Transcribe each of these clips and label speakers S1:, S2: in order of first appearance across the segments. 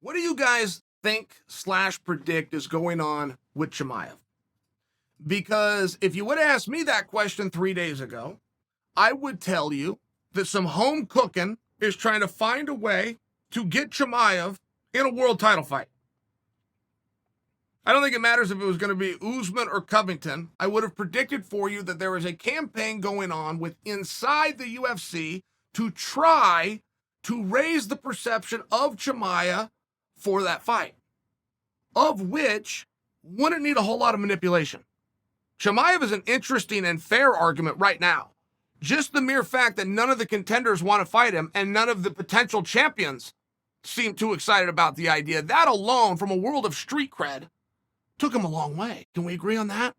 S1: What do you guys think / predict is going on with Chimaev? Because if you would have asked me that question 3 days ago, I would tell you that some home cooking is trying to find a way to get Chimaev in a world title fight. I don't think it matters if it was going to be Usman or Covington. I would have predicted for you that there is a campaign going on with inside the UFC to try to raise the perception of Chimaev for that fight, of which wouldn't need a whole lot of manipulation. Chimaev is an interesting and fair argument right now. Just the mere fact that none of the contenders want to fight him and none of the potential champions seem too excited about the idea, that alone, from a world of street cred, took him a long way. Can we agree on that?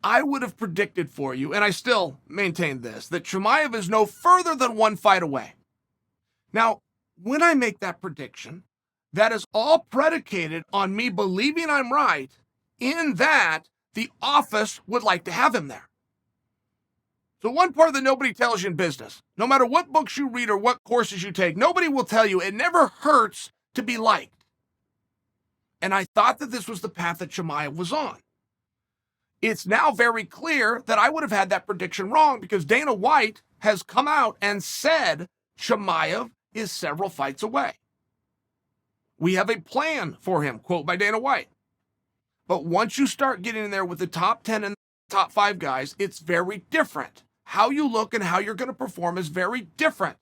S1: I would have predicted for you, and I still maintain this, that Chimaev is no further than one fight away. Now, when I make that prediction, that is all predicated on me believing I'm right in that the office would like to have him there. So one part that nobody tells you in business, no matter what books you read or what courses you take, nobody will tell you it never hurts to be liked. And I thought that this was the path that Chimaev was on. It's now very clear that I would have had that prediction wrong because Dana White has come out and said Chimaev is several fights away. We have a plan for him, quote by Dana White. But once you start getting in there with the top 10 and top 5 guys, it's very different. How you look and how you're going to perform is very different.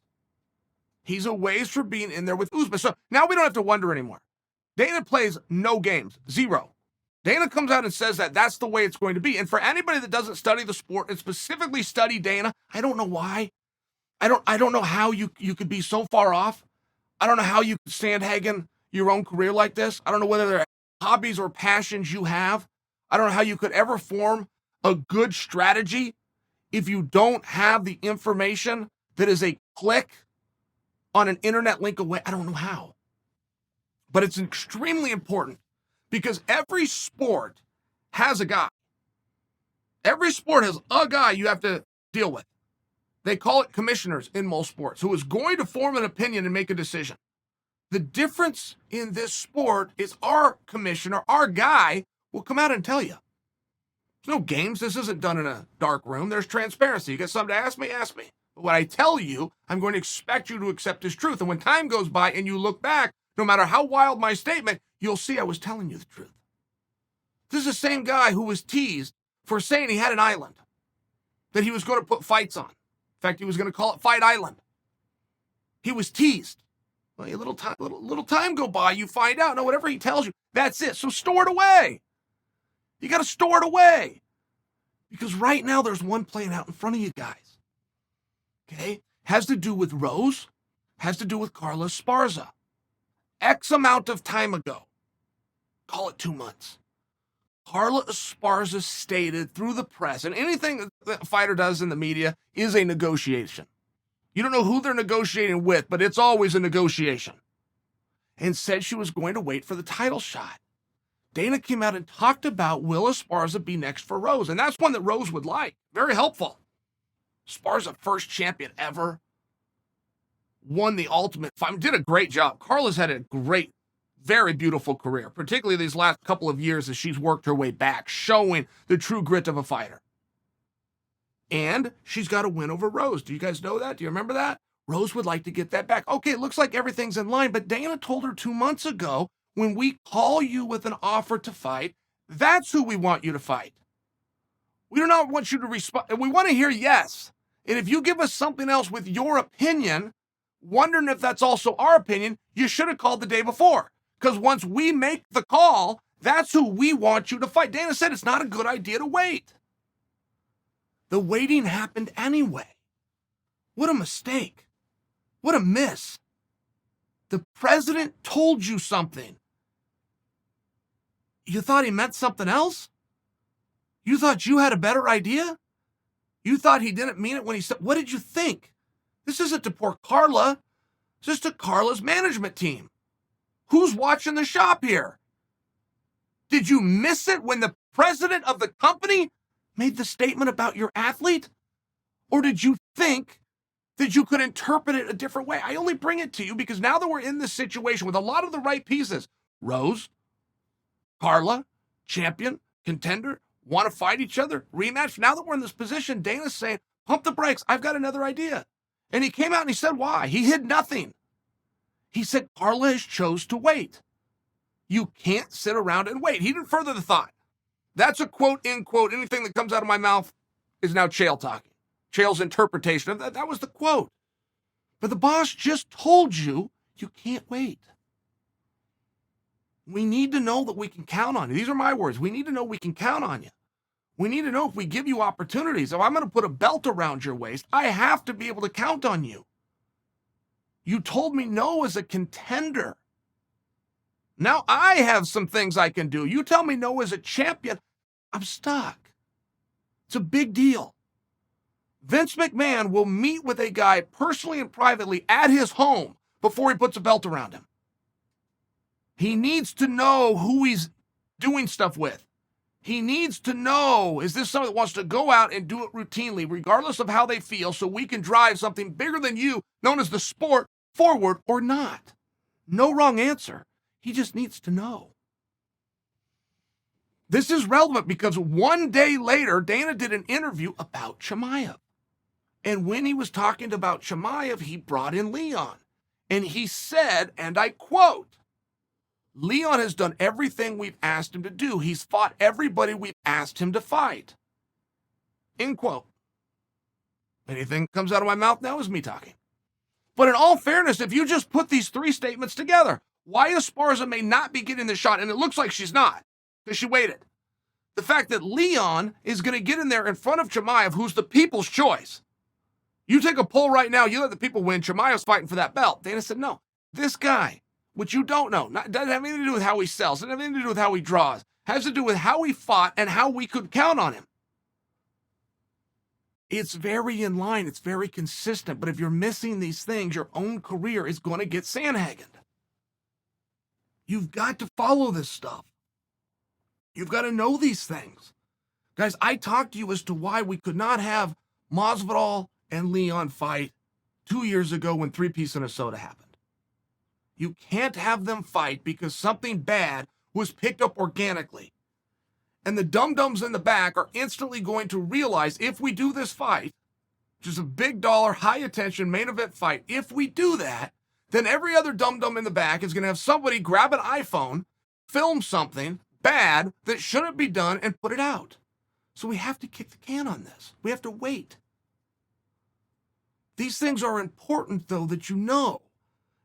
S1: He's a ways from being in there with Usman. So now we don't have to wonder anymore. Dana plays no games, 0. Dana comes out and says that that's the way it's going to be. And for anybody that doesn't study the sport and specifically study Dana, I don't know why. I don't know how you could be so far off. I don't know how you could sandhagen your own career like this. I don't know whether they're hobbies or passions you have. I don't know how you could ever form a good strategy if you don't have the information that is a click on an internet link away. I don't know how. But it's extremely important because every sport has a guy. Every sport has a guy you have to deal with. They call it commissioners in most sports, who is going to form an opinion and make a decision. The difference in this sport is our commissioner, our guy, will come out and tell you. There's no games. This isn't done in a dark room. There's transparency. You got something to ask me? Ask me. But when I tell you, I'm going to expect you to accept as truth. And when time goes by and you look back, no matter how wild my statement, you'll see I was telling you the truth. This is the same guy who was teased for saying he had an island that he was going to put fights on. In fact, he was going to call it Fight Island. He was teased. Well, a little time go by, you find out. No, whatever he tells you, that's it. So store it away. You got to store it away. Because right now there's one playing out in front of you guys. Okay? Has to do with Rose. Has to do with Carla Esparza. X amount of time ago, call it 2 months, Carla Esparza stated through the press, and anything that a fighter does in the media is a negotiation. You don't know who they're negotiating with, but it's always a negotiation. And said she was going to wait for the title shot. Dana came out and talked about will Esparza be next for Rose, and that's one that Rose would like. Very helpful. Esparza, first champion ever. Won the ultimate fight, did a great job. Carla's had a great, very beautiful career, particularly these last couple of years as she's worked her way back, showing the true grit of a fighter. And she's got a win over Rose. Do you guys know that? Do you remember that? Rose would like to get that back. Okay, it looks like everything's in line, but Dana told her 2 months ago, when we call you with an offer to fight, that's who we want you to fight. We do not want you to respond. We want to hear yes. And if you give us something else with your opinion, wondering if that's also our opinion, you should have called the day before. Because once we make the call, that's who we want you to fight. Dana said it's not a good idea to wait. The waiting happened anyway. What a mistake. What a miss. The president told you something. You thought he meant something else? You thought you had a better idea? You thought he didn't mean it when he said, what did you think? This isn't to poor Carla. This is to Carla's management team. Who's watching the shop here? Did you miss it when the president of the company made the statement about your athlete? Or did you think that you could interpret it a different way. I only bring it to you because now that we're in this situation with a lot of the right pieces, Rose, Carla, champion, contender, want to fight each other, rematch. Now that we're in this position, Dana's saying, pump the brakes. I've got another idea. And he came out and he said why. He hid nothing. He said Carla has chose to wait. You can't sit around and wait. He didn't further the thought. That's a quote, end quote. Anything that comes out of my mouth is now Chael talking. Chael's interpretation of that. That was the quote. But the boss just told you, you can't wait. We need to know that we can count on you. These are my words. We need to know we can count on you. We need to know if we give you opportunities. If I'm going to put a belt around your waist, I have to be able to count on you. You told me no as a contender. Now I have some things I can do. You tell me no as a champion, I'm stuck. It's a big deal. Vince McMahon will meet with a guy personally and privately at his home before he puts a belt around him. He needs to know who he's doing stuff with. He needs to know, is this someone that wants to go out and do it routinely, regardless of how they feel, so we can drive something bigger than you, known as the sport, forward or not? No wrong answer. He just needs to know. This is relevant because one day later, Dana did an interview about Chimaev. And when he was talking about Chimaev, he brought in Leon. And he said, and I quote, Leon has done everything we've asked him to do. He's fought everybody we've asked him to fight. End quote. Anything comes out of my mouth now is me talking. But in all fairness, if you just put these three statements together, why Esparza may not be getting the shot, and it looks like she's not, because she waited. The fact that Leon is going to get in there in front of Chimaev, who's the people's choice. You take a poll right now, you let the people win, Chimaev's fighting for that belt. Dana said, no, this guy, which you don't know, doesn't have anything to do with how he sells, doesn't have anything to do with how he draws, has to do with how he fought and how we could count on him. It's very in line, it's very consistent, but if you're missing these things, your own career is going to get sandhagged. You've got to follow this stuff. You've got to know these things. Guys, I talked to you as to why we could not have Masvidal and Leon fight 2 years ago when 3-piece Minnesota happened. You can't have them fight because something bad was picked up organically. And the dum-dums in the back are instantly going to realize if we do this fight, which is a big dollar, high attention main event fight, if we do that, then every other dum-dum in the back is going to have somebody grab an iPhone, film something bad that shouldn't be done, and put it out. So we have to kick the can on this. We have to wait. These things are important, though, that you know.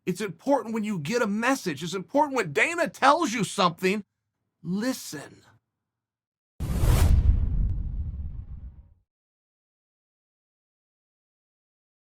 S1: It's important when you get a message. It's important when Dana tells you something, listen.